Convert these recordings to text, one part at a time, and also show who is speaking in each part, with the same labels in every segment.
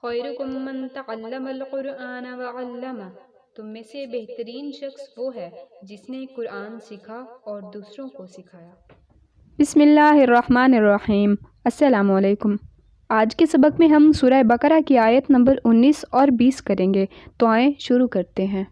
Speaker 1: خیرکم من تعلم القرآن وعلمہ، تم میں سے بہترین شخص وہ ہے جس نے قرآن سیکھا اور دوسروں کو سکھایا۔
Speaker 2: بسم اللہ الرحمن الرحیم۔ السلام علیکم۔ آج کے سبق میں ہم سورہ بقرہ کی آیت نمبر 19 اور 20 کریں گے، تو آئیں شروع کرتے ہیں۔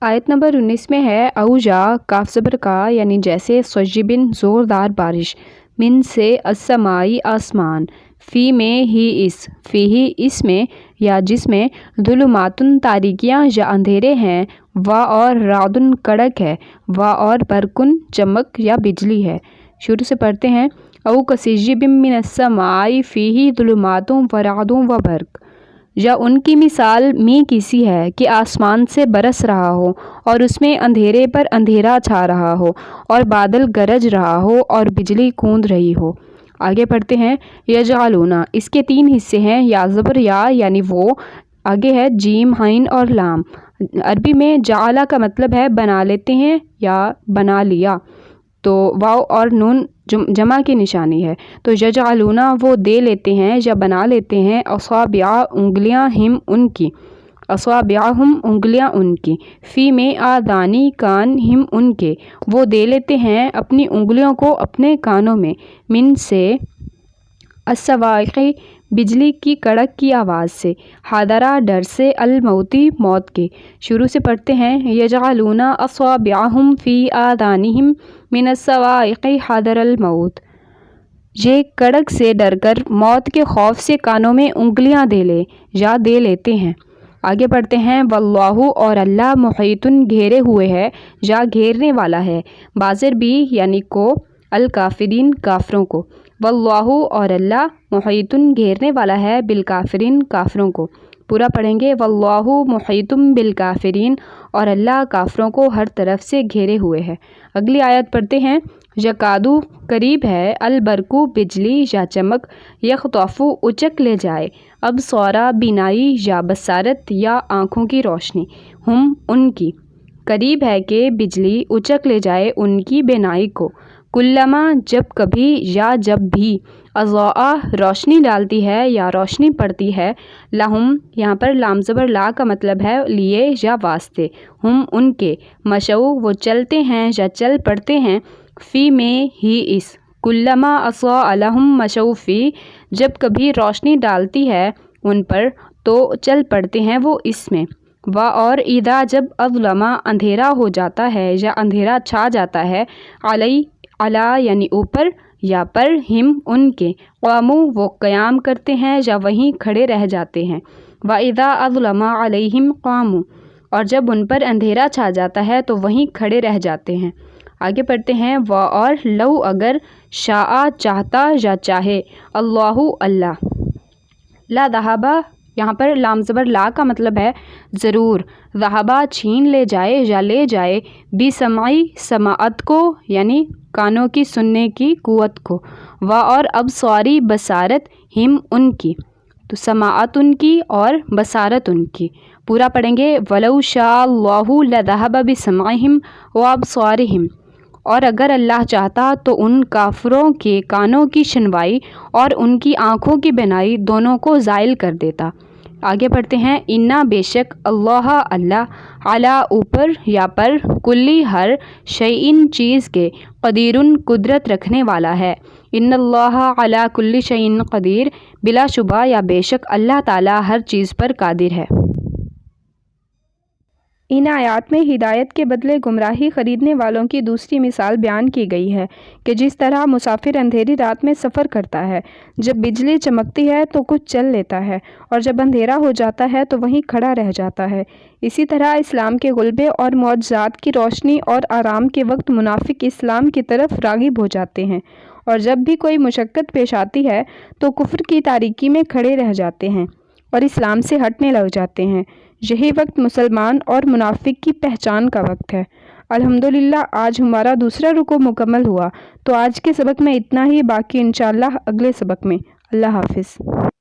Speaker 2: آیت نمبر 19 میں ہے اوجا کاف زبر کا، یعنی جیسے صیبن زوردار بارش، من سے السمائی آسمان، فی میں ہی اس میں یا جس میں ظلماتن تاریکیاں یا اندھیرے ہیں، وا اور رعدن کڑک ہے، وا اور برقن چمک یا بجلی ہے۔ شروع سے پڑھتے ہیں۔ او کصیب من السماء فیہ ظلمات و رعد و برق، یا ان کی مثال می کی سی ہے کہ آسمان سے برس رہا ہو اور اس میں اندھیرے پر اندھیرا چھا رہا ہو اور بادل گرج رہا ہو اور بجلی کوند رہی ہو۔ آگے پڑھتے ہیں۔ یجعلون، اس کے 3 حصے ہیں، یا زبر یا یعنی وہ، آگے ہے جیم عین اور لام۔ عربی میں جعلہ کا مطلب ہے بنا لیتے ہیں یا بنا لیا، تو واو اور نون جمع کی نشانی ہے، تو یجعلون وہ دے لیتے ہیں یا بنا لیتے ہیں، اصابع انگلیاں، ہم ان کی، اصابعہم انگلیاں ان کی، فی میں آذانی کان، ہم ان کے، وہ دے لیتے ہیں اپنی انگلیوں کو اپنے کانوں میں، من سے الصواعق بجلی کی کڑک کی آواز سے، حاضرہ ڈر سے، الموتی موت کے۔ شروع سے پڑھتے ہیں۔ یجعلون اصابعہم فی آذانہم من الصواعق حاضر الموت، یہ کڑک سے ڈر کر موت کے خوف سے کانوں میں انگلیاں دے لے یا دے لیتے ہیں۔ آگے پڑھتے ہیں۔ واللہ، اور اللہ، محیط گھیرے ہوئے ہے یا گھیرنے والا ہے، بازر بھی یعنی کو، الکافرین کافروں کو، واللہ اور اللہ، محیط گھیرنے والا ہے، بالکافرین کافروں کو۔ پورا پڑھیں گے۔ واللہ محیط بالکافرین، اور اللہ کافروں کو ہر طرف سے گھیرے ہوئے ہے۔ اگلی آیت پڑھتے ہیں۔ یکادو قریب ہے، البرقو بجلی یا چمک، یخطفو اچک لے جائے، ابصارا بینائی یا بصارت یا آنکھوں کی روشنی، ہم ان کی، قریب ہے کہ بجلی اچک لے جائے ان کی بینائی کو، کلما جب کبھی یا جب بھی، اضاء روشنی ڈالتی ہے یا روشنی پڑتی ہے، لہم یہاں پر لام زبر لا کا مطلب ہے لیے یا واسطے، ہم ان کے، مشو وہ چلتے ہیں یا چل پڑتے ہیں، فی میں ہی اس، کلما اضاء لہم مشو فی جب کبھی روشنی ڈالتی ہے ان پر تو چل پڑتے ہیں وہ اس میں، و اور اذا جب اظلما اندھیرا ہو جاتا ہے یا اندھیرا چھا جاتا ہے، علی یعنی اوپر یا پر، ہم ان کے، قاموا وہ قیام کرتے ہیں یا وہیں کھڑے رہ جاتے ہیں، واذا اظلم علیہم قاموا اور جب ان پر اندھیرا چھا جاتا ہے تو وہیں کھڑے رہ جاتے ہیں۔ آگے پڑھتے ہیں۔ و اور لو اگر، شاء چاہتا یا چاہے، اللہ اللہ، لا ذہبا یہاں پر لام زبر لا کا مطلب ہے ضرور، ذہبا چھین لے جائے یا لے جائے، بسمعی سماعت کو یعنی کانوں کی سننے کی قوت کو، و اور ابصاری بصارت، ہم ان کی، تو سماعت ان کی اور بصارت ان کی۔ پورا پڑھیں گے۔ ولو شاء اللہ لذہب بسمعہم وابصارہم، اور اگر اللہ چاہتا تو ان کافروں کے کانوں کی شنوائی اور ان کی آنکھوں کی بینائی دونوں کو زائل کر دیتا۔ آگے پڑھتے ہیں۔ انا بے شک، اللہ اللہ، علی اوپر یا پر، کلی ہر، شیئن چیز کے، قدیرن قدرت رکھنے والا ہے، ان اللہ علی کل شیئن قدیر، بلا شبہ یا بے شک اللہ تعالی ہر چیز پر قادر ہے۔ ان آیات میں ہدایت کے بدلے گمراہی خریدنے والوں کی دوسری مثال بیان کی گئی ہے کہ جس طرح مسافر اندھیری رات میں سفر کرتا ہے، جب بجلی چمکتی ہے تو کچھ چل لیتا ہے اور جب اندھیرا ہو جاتا ہے تو وہیں کھڑا رہ جاتا ہے، اسی طرح اسلام کے غلبے اور معجزات کی روشنی اور آرام کے وقت منافق اسلام کی طرف راغب ہو جاتے ہیں، اور جب بھی کوئی مشقت پیش آتی ہے تو کفر کی تاریکی میں کھڑے رہ جاتے ہیں اور اسلام سے ہٹنے لگ جاتے ہیں۔ یہی وقت مسلمان اور منافق کی پہچان کا وقت ہے۔ الحمدللہ آج ہمارا دوسرا رکوع مکمل ہوا، تو آج کے سبق میں اتنا ہی، باقی انشاءاللہ اگلے سبق میں۔ اللہ حافظ۔